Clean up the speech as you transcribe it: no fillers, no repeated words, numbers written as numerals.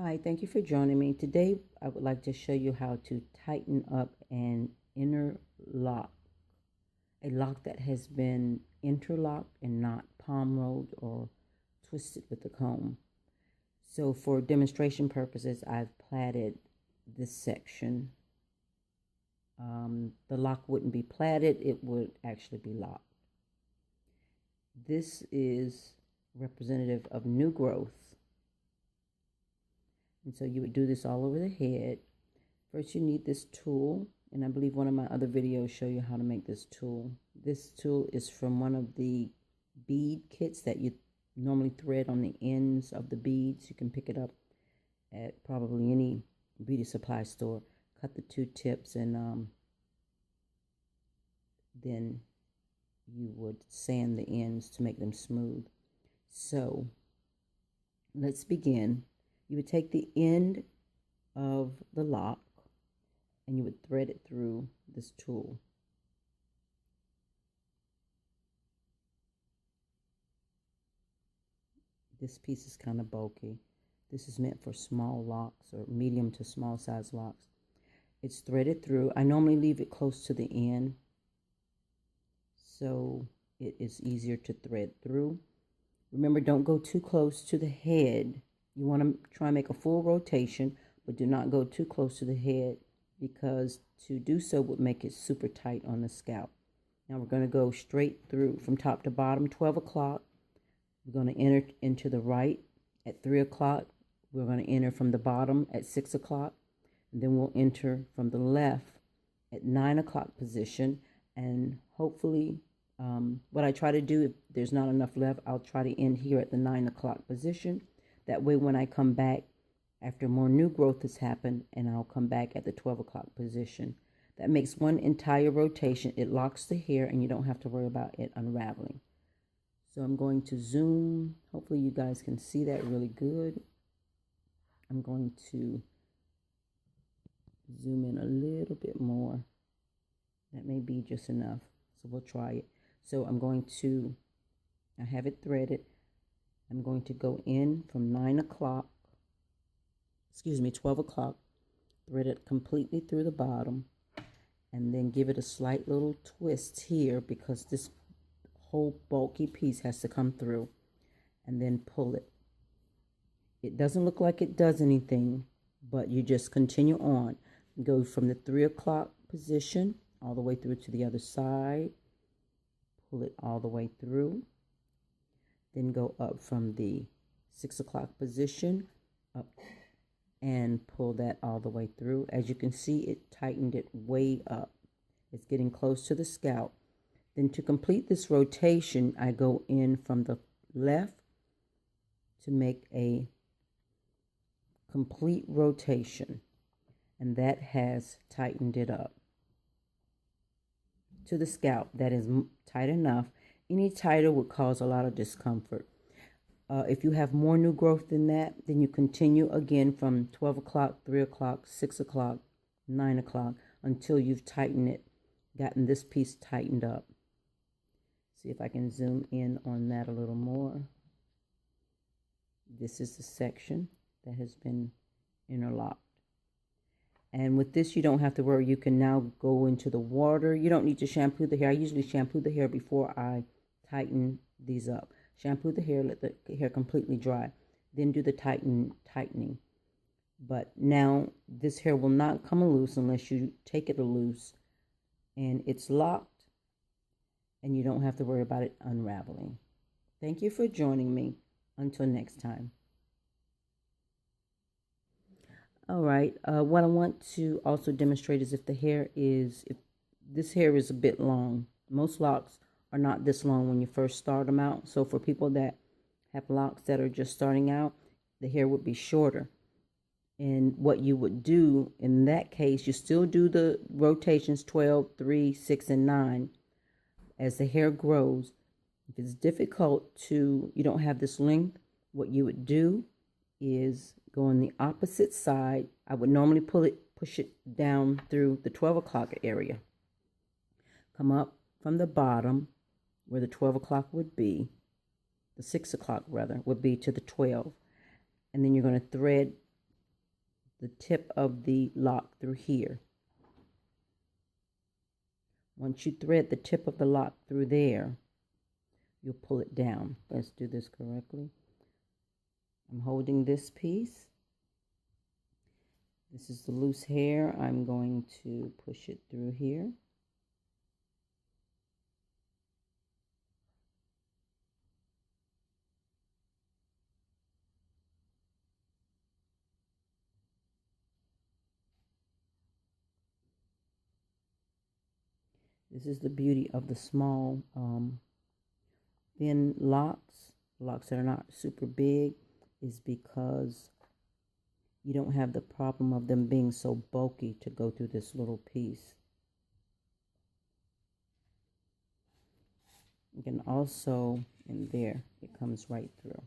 Hi, thank you for joining me. Today, I would like to show you how to tighten up an inner lock, a lock that has been interlocked and not palm rolled or twisted with a comb. So for demonstration purposes, I've plaited this section. The lock wouldn't be plaited, it would actually be locked. This is representative of new growth. And so you would do this all over the head. First you need this tool, and I believe one of my other videos show you how to make this tool. This tool is from one of the bead kits that you normally thread on the ends of the beads. You can pick it up at probably any beauty supply store. Cut the two tips, and then you would sand the ends to make them smooth. So let's begin. You would take the end of the lock and you would thread it through this tool. This piece is kind of bulky. This is meant for small locks or medium to small size locks. It's threaded through. I normally leave it close to the end so it is easier to thread through. Remember, don't go too close to the head. You want to try and make a full rotation, but do not go too close to the head, because to do so would make it super tight on the scalp. Now we're going to go straight through from top to bottom. 12 o'clock, we're going to enter into the right. At 3 o'clock, we're going to enter from the bottom at 6 o'clock. And then we'll enter from the left at 9 o'clock position. And hopefully, what I try to do, if there's not enough left, I'll try to end here at the 9 o'clock position. That way when I come back after more new growth has happened, and I'll come back at the 12 o'clock position. That makes one entire rotation. It locks the hair and you don't have to worry about it unraveling. So I'm going to zoom. Hopefully you guys can see that really good. I'm going to zoom in a little bit more. That may be just enough. So we'll try it. So I have it threaded. I'm going to go in from 12 o'clock, thread it completely through the bottom, and then give it a slight little twist here because this whole bulky piece has to come through, and then pull it. It doesn't look like it does anything, but you just continue on. Go from the 3 o'clock position all the way through to the other side, pull it all the way through. Then go up from the 6 o'clock position up and pull that all the way through. As you can see, it tightened it way up. It's getting close to the scalp. Then to complete this rotation, I go in from the left to make a complete rotation, and that has tightened it up to the scalp. That is tight enough. Any tighter would cause a lot of discomfort. If you have more new growth than that, then you continue again from 12 o'clock, 3 o'clock, 6 o'clock, 9 o'clock, until you've tightened it, gotten this piece tightened up. See if I can zoom in on that a little more. This is the section that has been interlocked. And with this, you don't have to worry. You can now go into the water. You don't need to shampoo the hair. I usually shampoo the hair before I tighten these up. Shampoo the hair, let the hair completely dry, then do the tightening. But now this hair will not come loose unless you take it loose, and it's locked, and you don't have to worry about it unraveling. Thank you for joining me. Until next time. All right, what I want to also demonstrate is if this hair is a bit long. Most locks are not this long when you first start them out. So for people that have locks that are just starting out, the hair would be shorter. And what you would do in that case, you still do the rotations 12, 3, 6, and 9 as the hair grows. If it's difficult you don't have this length, what you would do is go on the opposite side. I would normally push it down through the 12 o'clock area. Come up from the bottom where the 12 o'clock would be, the 6 o'clock rather, would be to the 12. And then you're going to thread the tip of the lock through here. Once you thread the tip of the lock through there, you'll pull it down. Let's do this correctly. I'm holding this piece. This is the loose hair. I'm going to push it through here. This is the beauty of the small thin locks that are not super big, is because you don't have the problem of them being so bulky to go through this little piece. You can also, in there, it comes right through.